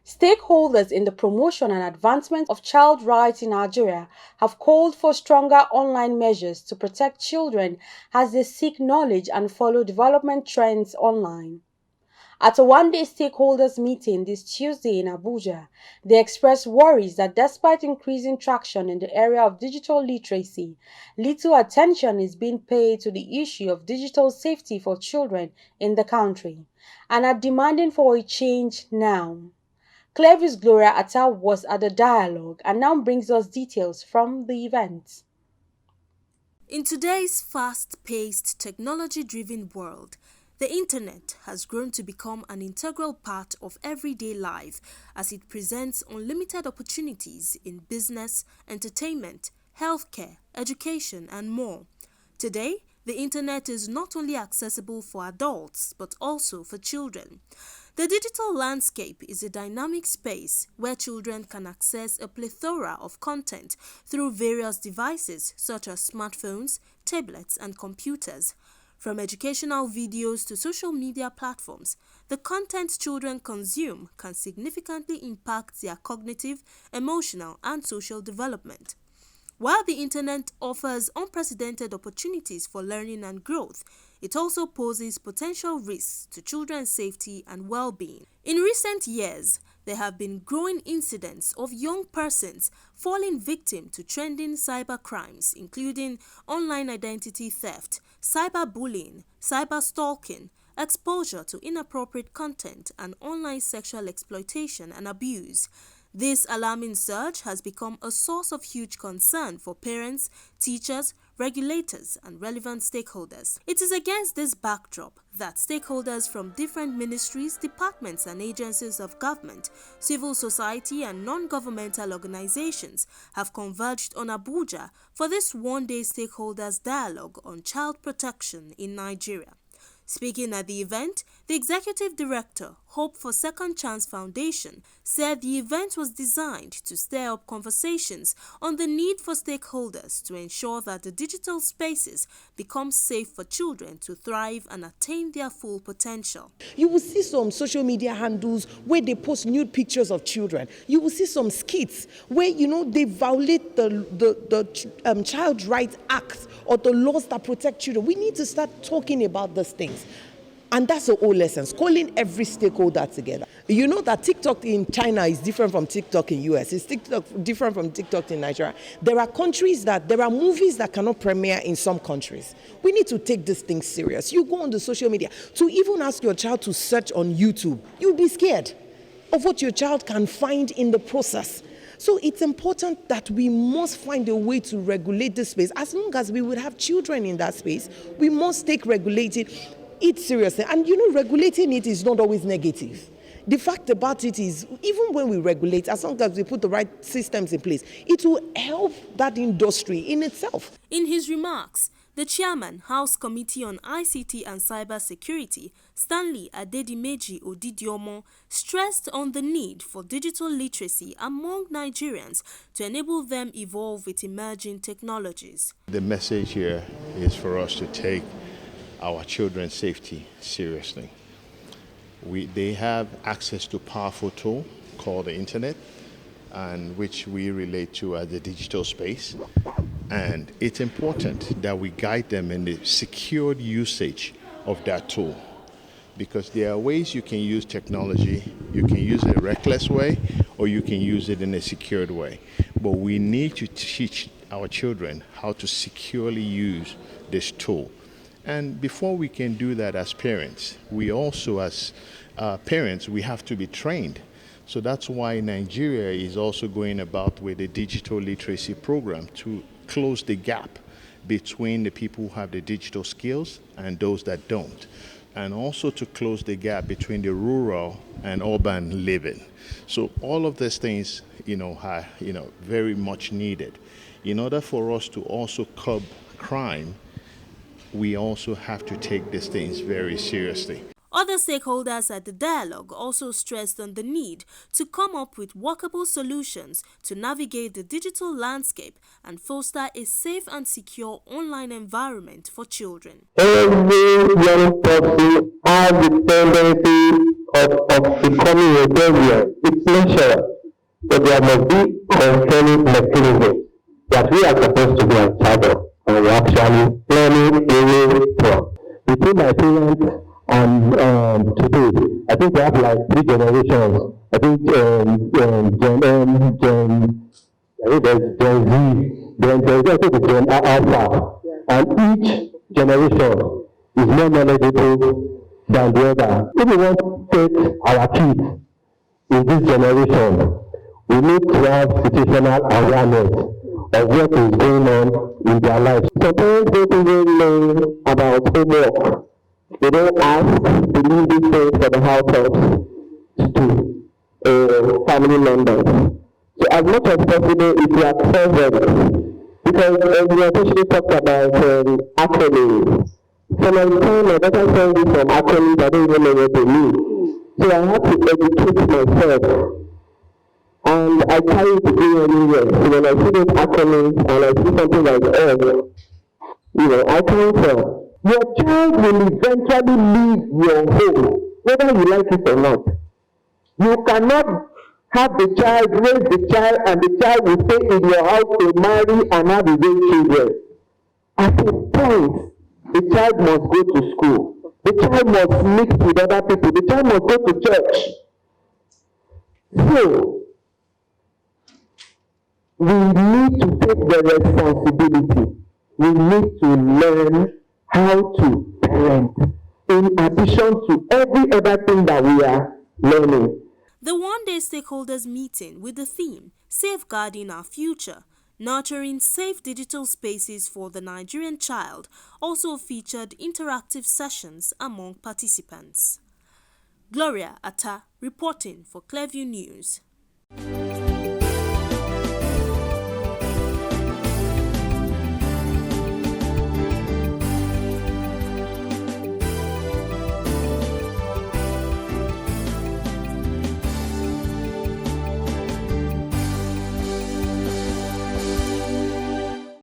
Stakeholders in the promotion and advancement of child rights in Nigeria have called for stronger online measures to protect children as they seek knowledge and follow development trends online. At a one-day stakeholders meeting this Tuesday in Abuja, they expressed worries that despite increasing traction in the area of digital literacy, little attention is being paid to the issue of digital safety for children in the country, and are demanding for a change now. Clevis Gloria Atta was at the dialogue and now brings us details from the event. In today's fast-paced, technology-driven world, the internet has grown to become an integral part of everyday life as it presents unlimited opportunities in business, entertainment, healthcare, education, and more. Today, the internet is not only accessible for adults but also for children. The digital landscape is a dynamic space where children can access a plethora of content through various devices such as smartphones, tablets, and computers. From educational videos to social media platforms, the content children consume can significantly impact their cognitive, emotional, and social development. While the internet offers unprecedented opportunities for learning and growth, it also poses potential risks to children's safety and well-being. In recent years, there have been growing incidents of young persons falling victim to trending cybercrimes, including online identity theft, cyberbullying, cyberstalking, exposure to inappropriate content, and online sexual exploitation and abuse. This alarming surge has become a source of huge concern for parents, teachers, regulators, and relevant stakeholders. It is against this backdrop that stakeholders from different ministries, departments, and agencies of government, civil society, and non-governmental organizations have converged on Abuja for this one-day stakeholders dialogue on child protection in Nigeria. Speaking at the event, the Executive Director, Hope for Second Chance Foundation, said the event was designed to stir up conversations on the need for stakeholders to ensure that the digital spaces become safe for children to thrive and attain their full potential. You will see some social media handles where they post nude pictures of children. You will see some skits where, they violate the Child Rights Act or the laws that protect children. We need to start talking about these things. And that's the whole essence, calling every stakeholder together. You know that TikTok in China is different from TikTok in US. It's TikTok different from TikTok in Nigeria. There are movies that cannot premiere in some countries. We need to take this thing serious. You go on the social media, to even ask your child to search on YouTube, you'll be scared of what your child can find in the process. So it's important that we must find a way to regulate this space. As long as we would have children in that space, we must take regulating it seriously. And regulating it is not always negative. The fact about it is, even when we regulate, as long as we put the right systems in place, it will help that industry in itself. In his remarks, the chairman, House Committee on ICT and Cybersecurity, Stanley Adedimeji Odidiomo, stressed on the need for digital literacy among Nigerians to enable them evolve with emerging technologies. The message here is for us to take our children's safety seriously. They have access to a powerful tool called the internet, and which we relate to as the digital space. And it's important that we guide them in the secured usage of that tool, because there are ways you can use technology. You can use it a reckless way, or you can use it in a secured way. But we need to teach our children how to securely use this tool. And before we can do that as parents, we also as parents, we have to be trained. So that's why Nigeria is also going about with a digital literacy program to close the gap between the people who have the digital skills and those that don't, and also to close the gap between the rural and urban living. So all of these things, are, very much needed. In order for us to also curb crime, we also have to take these things very seriously. Other stakeholders at the dialogue also stressed on the need to come up with workable solutions to navigate the digital landscape and foster a safe and secure online environment for children. Every young person has the tendency of becoming rebellion, it's natural, but there must be controlling mechanisms that we are supposed to be on charge of, and we're actually learning away from. Between my parents and today, I think we have like 3 generations. I think I think there's Gen Z, then there's also the Gen Alpha, and each generation is more knowledgeable than the other. If we want to take our kids in this generation, we need to have situational awareness of what is going on in their lives. Some parents don't even know about homework. They don't ask, they leave these things for the households to do, family members. So as much as possible, if you are present, because we especially talked about acronyms. Some of the time, my daughter tells me some acronyms, I don't even know what they mean. So I have to educate myself, and I carry it to go anywhere. So when I see those acronyms and I see something like I can tell. Your child will eventually leave your home, whether you like it or not. You cannot have the child, raise the child, and the child will stay in your house to marry and have his own children. At a point, the child must go to school. The child must mix with other people. The child must go to church. So, we need to take the responsibility. We need to learn how to parent in addition to every other thing that we are learning. The one-day stakeholders meeting with the theme Safeguarding Our Future, Nurturing Safe Digital Spaces for the Nigerian Child also featured interactive sessions among participants. Gloria Atta reporting for Clearview News.